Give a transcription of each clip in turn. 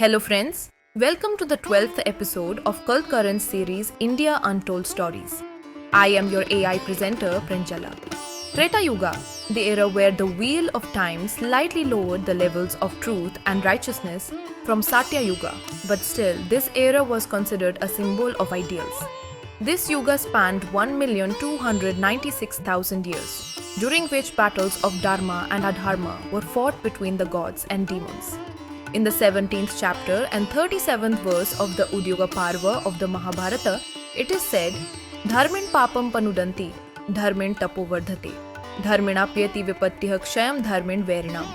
Hello, friends. Welcome to the 12th episode of Cult Current series India Untold Stories. I am your AI presenter, Pranjala. Treta Yuga, the era where the wheel of time slightly lowered the levels of truth and righteousness from Satya Yuga, but still, this era was considered a symbol of ideals. This yuga spanned 1,296,000 years, during which battles of Dharma and Adharma were fought between the gods and demons. In the 17th chapter and 37th verse of the Udyuga Parva of the Mahabharata, it is said, Dharmin papam panudanti, dharmin tapovardhate, dharmina pyati vipattih kshayam dharmin verinam,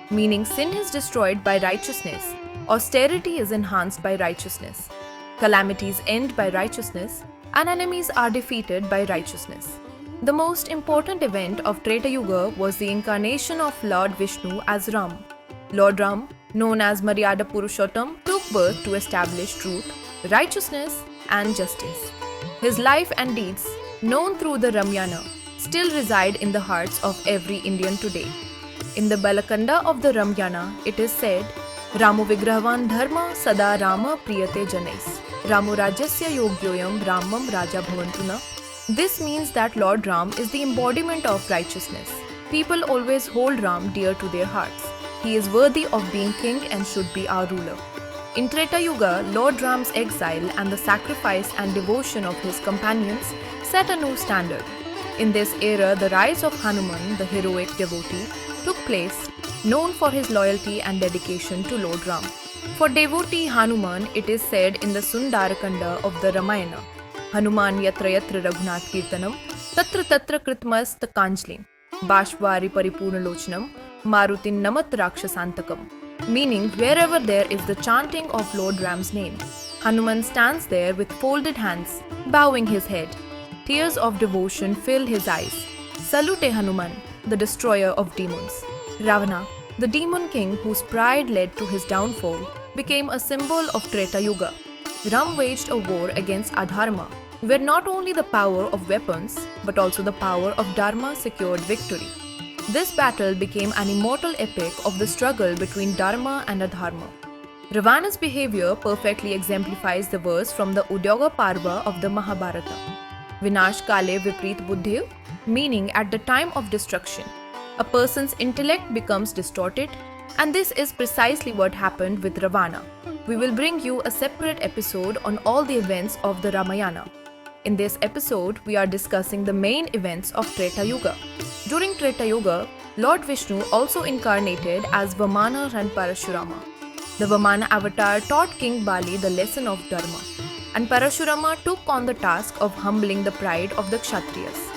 meaning sin is destroyed by righteousness, austerity is enhanced by righteousness, calamities end by righteousness, and enemies are defeated by righteousness. The most important event of Treta Yuga was the incarnation of Lord Vishnu as Ram. Lord Ram, known as Maryada Purushottam, took birth to establish truth, righteousness, and justice. His life and deeds, known through the Ramayana, still reside in the hearts of every Indian today. In the Balakanda of the Ramayana, it is said, Ramo Vigrahavan Dharma Sada Rama Priyate Janais, Ramo Rajasya Yogyoyam Ramam Raja Bhavantuna. This means that Lord Ram is the embodiment of righteousness. People always hold Ram dear to their hearts. He is worthy of being king and should be our ruler. In Treta Yuga, Lord Ram's exile and the sacrifice and devotion of his companions set a new standard. In this era, the rise of Hanuman, the heroic devotee, took place, known for his loyalty and dedication to Lord Ram. For devotee Hanuman, it is said in the Sundarakanda of the Ramayana, Hanuman yatra yatra Raghunath Kirtanam, tatra tatra kritmas takanjlim, Bashvari paripurna lochanam, Marutin Namat Rakshasantakam, meaning wherever there is the chanting of Lord Ram's name, Hanuman stands there with folded hands, bowing his head. Tears of devotion fill his eyes. Salute Hanuman, the destroyer of demons. Ravana, the demon king whose pride led to his downfall, became a symbol of Treta Yuga. Ram waged a war against Adharma, where not only the power of weapons, but also the power of Dharma secured victory. This battle became an immortal epic of the struggle between Dharma and Adharma. Ravana's behavior perfectly exemplifies the verse from the Udyuga Parva of the Mahabharata. Vinash kale viprit buddhiv, meaning at the time of destruction, a person's intellect becomes distorted, and this is precisely what happened with Ravana. We will bring you a separate episode on all the events of the Ramayana. In this episode, we are discussing the main events of Treta Yuga. During Treta Yuga, Lord Vishnu also incarnated as Vamana and Parashurama. The Vamana avatar taught King Bali the lesson of Dharma, and Parashurama took on the task of humbling the pride of the Kshatriyas.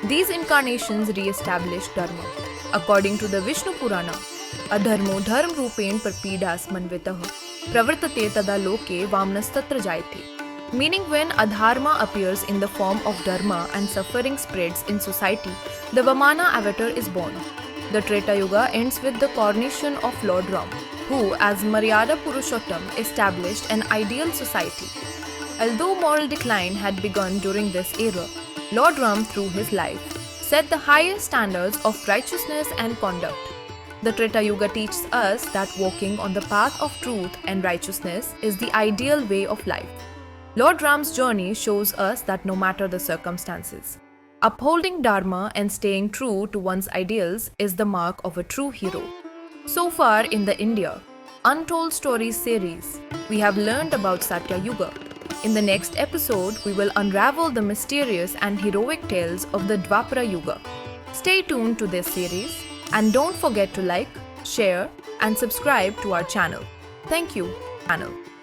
These incarnations re-established Dharma. According to the Vishnu Purana, Adharmo dharm rupen parpidas manvitaha, pravartate tada loke vamnastatra jayate. Meaning when Adharma appears in the form of Dharma and suffering spreads in society, the Vamana avatar is born. The Treta Yuga ends with the coronation of Lord Ram, who as Maryada Purushottam established an ideal society. Although moral decline had begun during this era, Lord Ram through his life set the highest standards of righteousness and conduct. The Treta Yuga teaches us that walking on the path of truth and righteousness is the ideal way of life. Lord Ram's journey shows us that no matter the circumstances, upholding Dharma and staying true to one's ideals is the mark of a true hero. So far in the India Untold Stories series, we have learned about Satya Yuga. In the next episode, we will unravel the mysterious and heroic tales of the Dwapara Yuga. Stay tuned to this series and don't forget to like, share, and subscribe to our channel. Thank you, channel.